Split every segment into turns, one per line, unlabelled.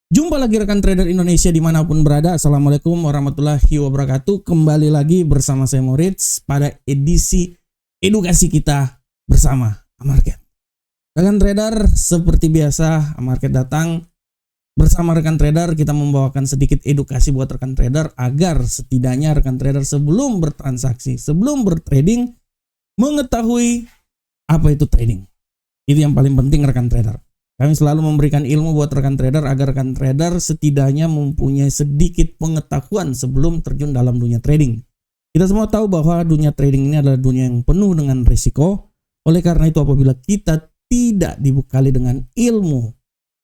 Jumpa lagi rekan trader Indonesia dimanapun berada. Assalamualaikum warahmatullahi wabarakatuh. Kembali lagi bersama saya Moritz pada edisi edukasi kita bersama Amarket. Rekan trader, seperti biasa Amarket datang bersama rekan trader. Kita membawakan sedikit edukasi buat rekan trader agar setidaknya rekan trader sebelum bertransaksi, sebelum bertrading mengetahui apa itu trading. Itu yang paling penting rekan trader. Kami selalu memberikan ilmu buat rekan trader agar rekan trader setidaknya mempunyai sedikit pengetahuan sebelum terjun dalam dunia trading. Kita semua tahu bahwa dunia trading ini adalah dunia yang penuh dengan risiko. Oleh karena itu apabila kita tidak dibekali dengan ilmu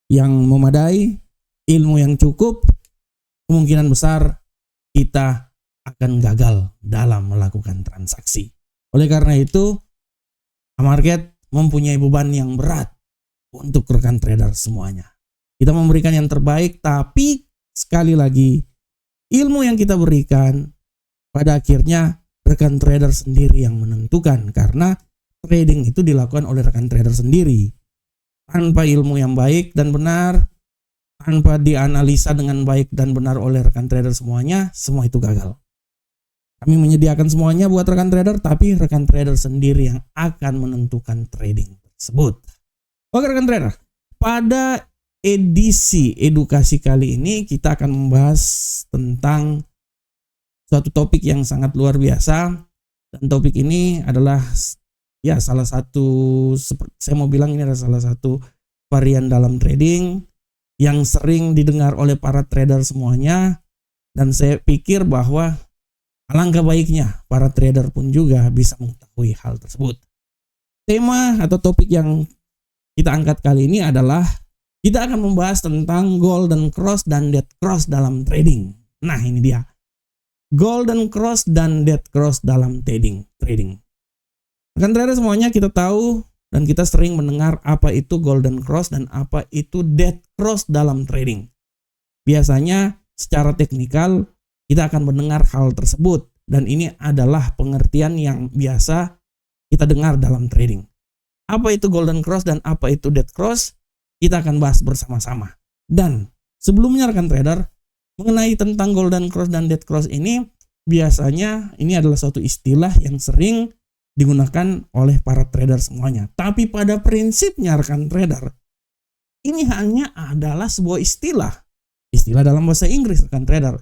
yang memadai, ilmu yang cukup, kemungkinan besar kita akan gagal dalam melakukan transaksi. Oleh karena itu, Amarket mempunyai beban yang berat untuk rekan trader semuanya. Kita memberikan yang terbaik, tapi sekali lagi ilmu yang kita berikan pada akhirnya rekan trader sendiri yang menentukan, karena trading itu dilakukan oleh rekan trader sendiri. Tanpa ilmu yang baik dan benar, tanpa dianalisa dengan baik dan benar oleh rekan trader semuanya, semua itu gagal. Kami menyediakan semuanya buat rekan trader, tapi rekan trader sendiri yang akan menentukan trading tersebut. Oke rekan trader, pada edisi edukasi kali ini kita akan membahas tentang suatu topik yang sangat luar biasa. Dan topik ini adalah ya salah satu, saya mau bilang ini adalah salah satu varian dalam trading yang sering didengar oleh para trader semuanya. Dan saya pikir bahwa alangkah baiknya para trader pun juga bisa mengetahui hal tersebut. Tema atau topik yang kita angkat kali ini adalah kita akan membahas tentang golden cross dan dead cross dalam trading. Nah ini dia, golden cross dan dead cross dalam trading. Rekan trader semuanya kita tahu dan kita sering mendengar apa itu golden cross dan apa itu dead cross dalam trading. Biasanya secara teknikal kita akan mendengar hal tersebut dan ini adalah pengertian yang biasa kita dengar dalam trading. Apa itu golden cross dan apa itu dead cross? Kita akan bahas bersama-sama. Dan sebelumnya rekan trader, mengenai tentang golden cross dan dead cross ini, biasanya ini adalah suatu istilah yang sering digunakan oleh para trader semuanya. Tapi pada prinsipnya rekan trader, ini hanya adalah sebuah istilah. Istilah dalam bahasa Inggris rekan trader.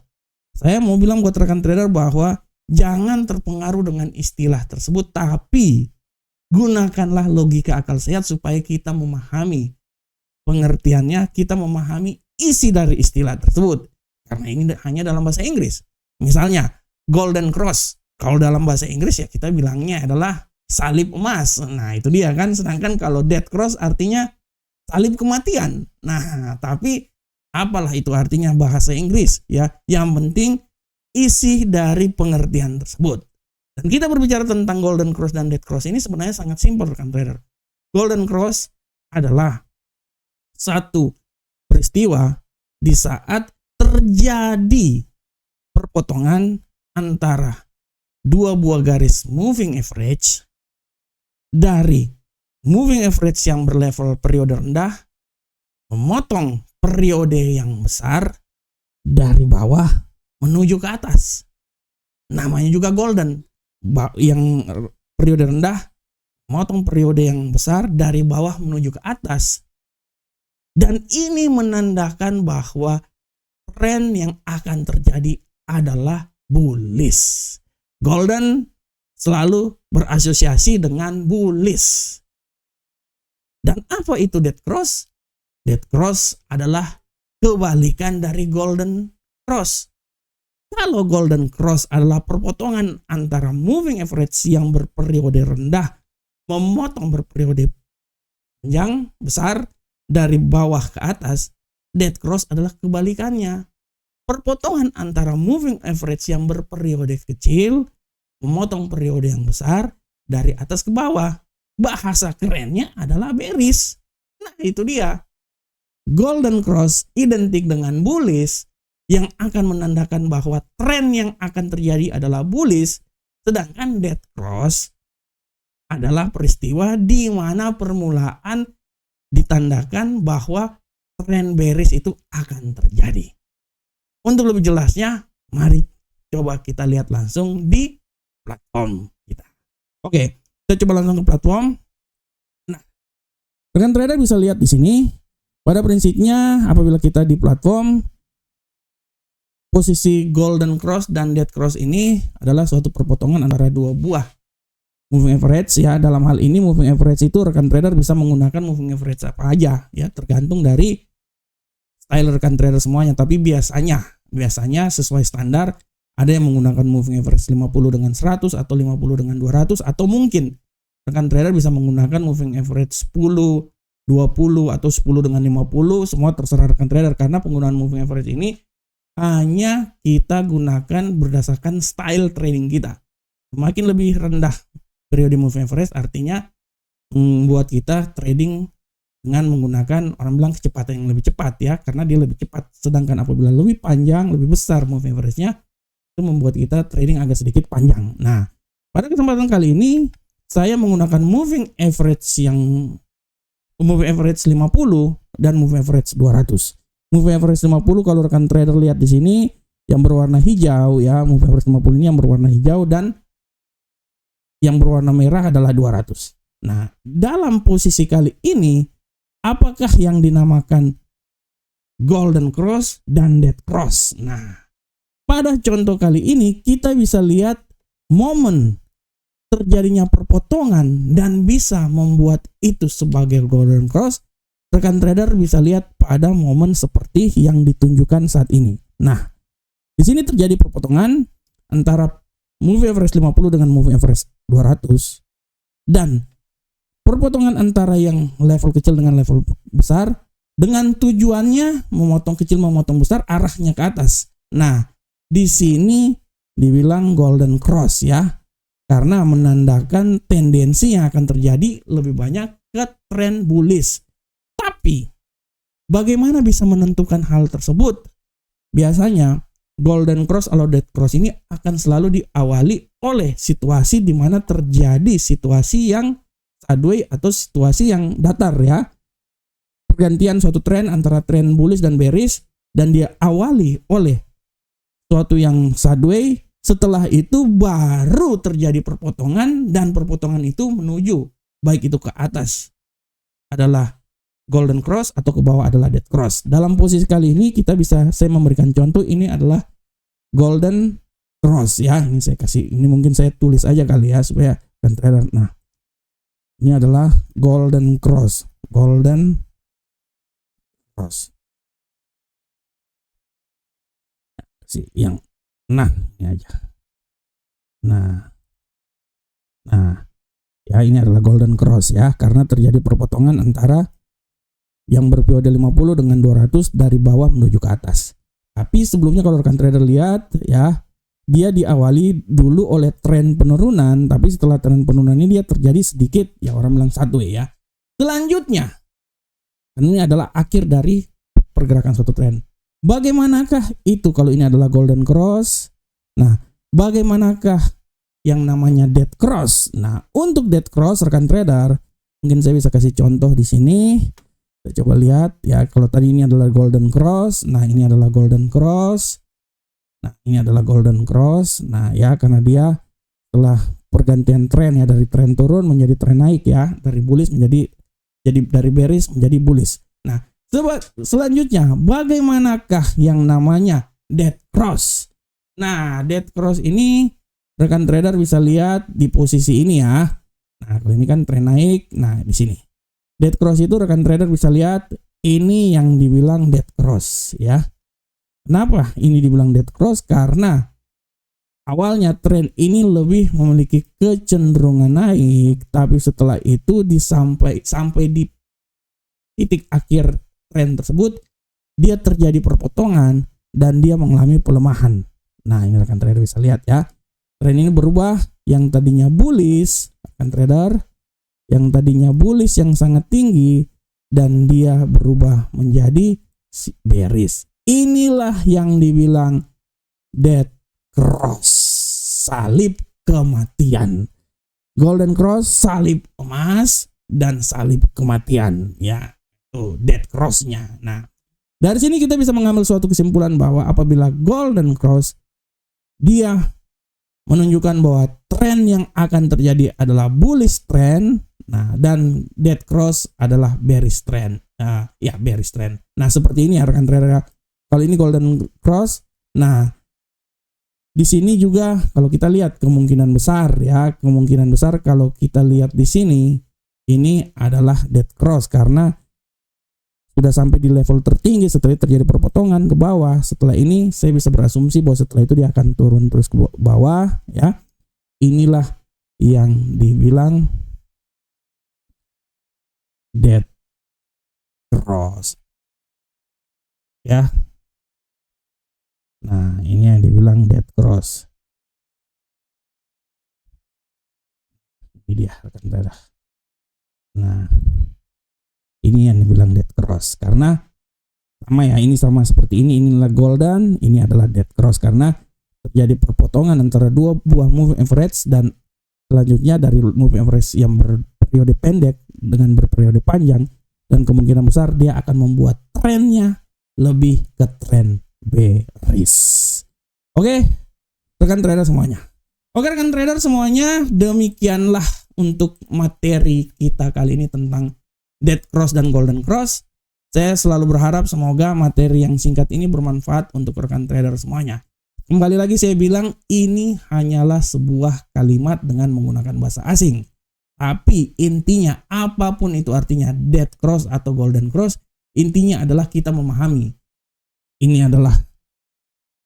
Saya mau bilang buat rekan trader bahwa jangan terpengaruh dengan istilah tersebut, tapi gunakanlah logika akal sehat supaya kita memahami pengertiannya, kita memahami isi dari istilah tersebut. Karena ini hanya dalam bahasa Inggris. Misalnya, golden cross. Kalau dalam bahasa Inggris ya kita bilangnya adalah salib emas. Nah itu dia kan. Sedangkan kalau dead cross artinya salib kematian. Nah tapi apalah itu artinya bahasa Inggris ya. Yang penting isi dari pengertian tersebut. Dan kita berbicara tentang golden cross dan dead cross ini sebenarnya sangat simpel rekan trader. Golden cross adalah satu peristiwa di saat terjadi perpotongan antara dua buah garis moving average dari moving average yang berlevel periode rendah memotong periode yang besar dari bawah menuju ke atas. Namanya juga golden. Yang periode rendah memotong periode yang besar dari bawah menuju ke atas. Dan ini menandakan bahwa tren yang akan terjadi adalah bullish. Golden selalu berasosiasi dengan bullish. Dan apa itu dead cross? Dead cross adalah kebalikan dari golden cross. Kalau golden cross adalah perpotongan antara moving average yang berperiode rendah memotong berperiode panjang besar dari bawah ke atas, dead cross adalah kebalikannya. Perpotongan antara moving average yang berperiode kecil memotong periode yang besar dari atas ke bawah. Bahasa kerennya adalah bearish. Nah itu dia. Golden cross identik dengan bullish, yang akan menandakan bahwa tren yang akan terjadi adalah bullish, sedangkan dead cross adalah peristiwa di mana permulaan ditandakan bahwa tren bearish itu akan terjadi. Untuk lebih jelasnya, mari coba kita lihat langsung di platform kita. Oke, kita coba langsung ke platform. Nah, rekan trader bisa lihat di sini. Pada prinsipnya, apabila kita di platform, posisi golden cross dan dead cross ini adalah suatu perpotongan antara dua buah moving average ya. Dalam hal ini moving average itu rekan trader bisa menggunakan moving average apa aja ya, tergantung dari style rekan trader semuanya. Tapi biasanya sesuai standar ada yang menggunakan moving average 50 dengan 100 atau 50 dengan 200, atau mungkin rekan trader bisa menggunakan moving average 10, 20 atau 10 dengan 50. Semua terserah rekan trader, karena penggunaan moving average ini hanya kita gunakan berdasarkan style trading kita. Semakin lebih rendah periode moving average artinya membuat kita trading dengan menggunakan, orang bilang, kecepatan yang lebih cepat ya, karena dia lebih cepat. Sedangkan apabila lebih panjang, lebih besar moving average-nya, itu membuat kita trading agak sedikit panjang. Nah, pada kesempatan kali ini saya menggunakan moving average 50 dan moving average 200. Moving average 50 kalau rekan trader lihat di sini yang berwarna hijau ya, moving average 50 ini yang berwarna hijau, dan yang berwarna merah adalah 200. Nah, dalam posisi kali ini apakah yang dinamakan golden cross dan dead cross? Nah, pada contoh kali ini kita bisa lihat momen terjadinya perpotongan dan bisa membuat itu sebagai golden cross. Rekan trader bisa lihat pada momen seperti yang ditunjukkan saat ini. Nah, di sini terjadi perpotongan antara moving average 50 dengan moving average 200, dan perpotongan antara yang level kecil dengan level besar dengan tujuannya memotong kecil memotong besar, arahnya ke atas. Nah, di sini dibilang golden cross ya, karena menandakan tendensi yang akan terjadi lebih banyak ke tren bullish. Tapi bagaimana bisa menentukan hal tersebut? Biasanya golden cross atau dead cross ini akan selalu diawali oleh situasi di mana terjadi situasi yang sideways atau situasi yang datar ya. Pergantian suatu tren antara tren bullish dan bearish, dan dia awali oleh suatu yang sideways. Setelah itu baru terjadi perpotongan, dan perpotongan itu menuju baik itu ke atas adalah golden cross atau ke bawah adalah dead cross. Dalam posisi kali ini saya memberikan contoh, ini adalah golden cross ya. Ini mungkin saya tulis aja kali ya supaya kan trader. Nah, ini adalah golden cross. Golden cross. Yang ini aja. Nah, ya ini adalah golden cross ya, karena terjadi perpotongan antara yang berperiode 50 dengan 200 dari bawah menuju ke atas. Tapi sebelumnya kalau rekan trader lihat ya, dia diawali dulu oleh tren penurunan, tapi setelah tren penurunan ini dia terjadi sedikit ya, orang bilang sideways ya. Selanjutnya, ini adalah akhir dari pergerakan suatu tren. Bagaimanakah itu kalau ini adalah golden cross? Nah, bagaimanakah yang namanya dead cross? Nah, untuk dead cross rekan trader, mungkin saya bisa kasih contoh di sini. Kita coba lihat ya, kalau tadi ini adalah golden cross, nah ini adalah golden cross. Nah, ini adalah golden cross. Nah, ya karena dia setelah pergantian tren ya, dari tren turun menjadi tren naik ya, dari bullish dari bearish menjadi bullish. Nah, selanjutnya bagaimanakah yang namanya dead cross? Nah, dead cross ini rekan trader bisa lihat di posisi ini ya. Nah, kalau ini kan tren naik. Nah, di sini. Dead cross itu rekan trader bisa lihat ini yang dibilang dead cross ya. Kenapa ini dibilang dead cross? Karena awalnya tren ini lebih memiliki kecenderungan naik, tapi setelah itu sampai di titik akhir tren tersebut dia terjadi perpotongan dan dia mengalami pelemahan. Nah, ini rekan trader bisa lihat ya. Tren ini berubah, yang tadinya bullish rekan trader, yang tadinya bullish yang sangat tinggi, dan dia berubah menjadi bearish. Inilah yang dibilang dead cross, salib kematian. Golden cross salib emas dan salib kematian ya. Tuh dead crossnya. Nah, Dari sini kita bisa mengambil suatu kesimpulan bahwa apabila golden cross, dia menunjukkan bahwa tren yang akan terjadi adalah bullish trend. Nah, dan dead cross adalah bearish trend. Bearish trend. Nah, seperti ini ya rekan trader. Kalau ini golden cross, nah di sini juga kalau kita lihat kemungkinan besar kalau kita lihat di sini ini adalah dead cross karena sudah sampai di level tertinggi. Setelah terjadi perpotongan ke bawah, setelah ini saya bisa berasumsi bahwa setelah itu dia akan turun terus ke bawah ya. Inilah yang dibilang dead cross ya. Nah, ini yang dibilang dead cross. Ini dia rekan trader. Nah, ini yang dibilang dead cross karena sama ya, ini sama seperti ini, inilah golden, ini adalah dead cross karena terjadi perpotongan antara dua buah moving average dan selanjutnya dari moving average yang berperiode pendek dengan berperiode panjang, dan kemungkinan besar dia akan membuat trennya lebih ke tren bearish. Oke, rekan trader semuanya. Oke rekan trader semuanya, demikianlah untuk materi kita kali ini tentang dead cross dan golden cross. Saya selalu berharap semoga materi yang singkat ini bermanfaat untuk rekan trader semuanya. Kembali lagi saya bilang ini hanyalah sebuah kalimat dengan menggunakan bahasa asing. Tapi intinya apapun itu artinya dead cross atau golden cross, intinya adalah kita memahami ini adalah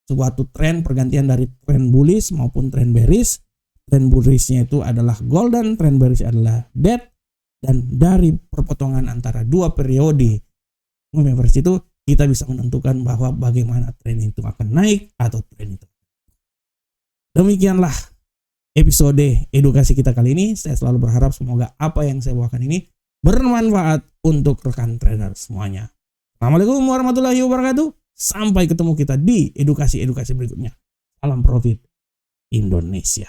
suatu tren pergantian dari tren bullish maupun tren bearish. Tren bullishnya itu adalah golden, tren bearish adalah dead. Dan dari perpotongan antara dua periode moving average itu kita bisa menentukan bahwa bagaimana tren itu akan naik atau tren itu. Demikianlah episode edukasi kita kali ini. Saya selalu berharap semoga apa yang saya bawakan ini bermanfaat untuk rekan trader semuanya. Assalamualaikum warahmatullahi wabarakatuh. Sampai ketemu kita di edukasi-edukasi berikutnya. Salam profit Indonesia.